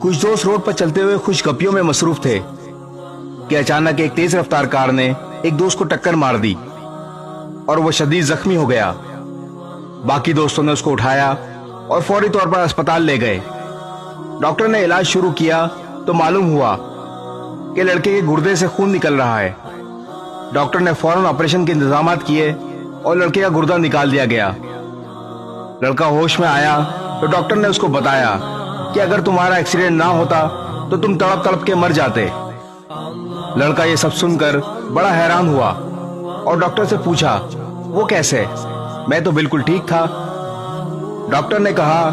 कुछ दोस्त रोड पर चलते हुए खुशगपियों में मसरूफ थे कि अचानक एक तेज रफ्तार कार ने एक दोस्त को टक्कर मार दी और वो शदीद जख्मी हो गया। बाकी दोस्तों ने उसको उठाया और फौरी तौर पर अस्पताल ले गए। डॉक्टर ने इलाज शुरू किया तो मालूम हुआ कि लड़के के गुर्दे से खून निकल रहा है। डॉक्टर ने फौरन ऑपरेशन के इंतजाम किए और लड़के का गुर्दा निकाल दिया गया। लड़का होश में आया तो डॉक्टर ने उसको बताया कि अगर तुम्हारा एक्सीडेंट ना होता तो तुम तड़प तड़प के मर जाते। लड़का ये सब सुनकर बड़ा हैरान हुआ और डॉक्टर से पूछा, वो कैसे? मैं तो बिल्कुल ठीक था। डॉक्टर ने कहा,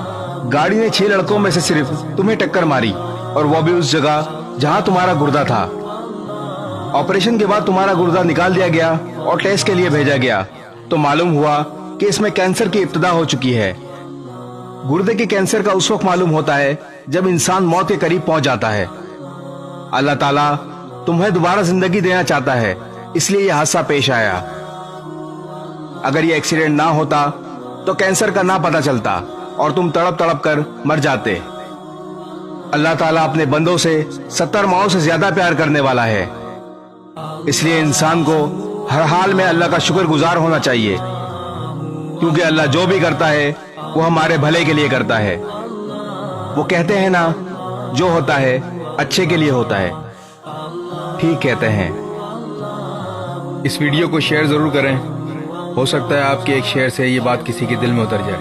गाड़ी ने 6 लड़कों में से सिर्फ तुम्हें टक्कर मारी और वो भी उस जगह जहां तुम्हारा गुर्दा था। ऑपरेशन के बाद तुम्हारा गुर्दा निकाल दिया गया और टेस्ट के लिए भेजा गया तो मालूम हुआ कि इसमें कैंसर की इब्तिदा हो चुकी है। गुर्दे के कैंसर का उस वक्त मालूम होता है जब इंसान मौत के करीब पहुंच जाता है। अल्लाह ताला तुम्हें दोबारा जिंदगी देना चाहता है, इसलिए यह हादसा पेश आया। अगर यह एक्सीडेंट ना होता तो कैंसर का ना पता चलता और तुम तड़प तड़प कर मर जाते। अल्लाह ताला अपने बंदों से 70 माओं से ज्यादा प्यार करने वाला है, इसलिए इंसान को हर हाल में अल्लाह का शुक्रगुजार होना चाहिए, क्योंकि अल्लाह जो भी करता है वो हमारे भले के लिए करता है। वो कहते हैं ना, जो होता है अच्छे के लिए होता है। ठीक कहते हैं। इस वीडियो को शेयर जरूर करें, हो सकता है आपके एक शेयर से ये बात किसी के दिल में उतर जाए।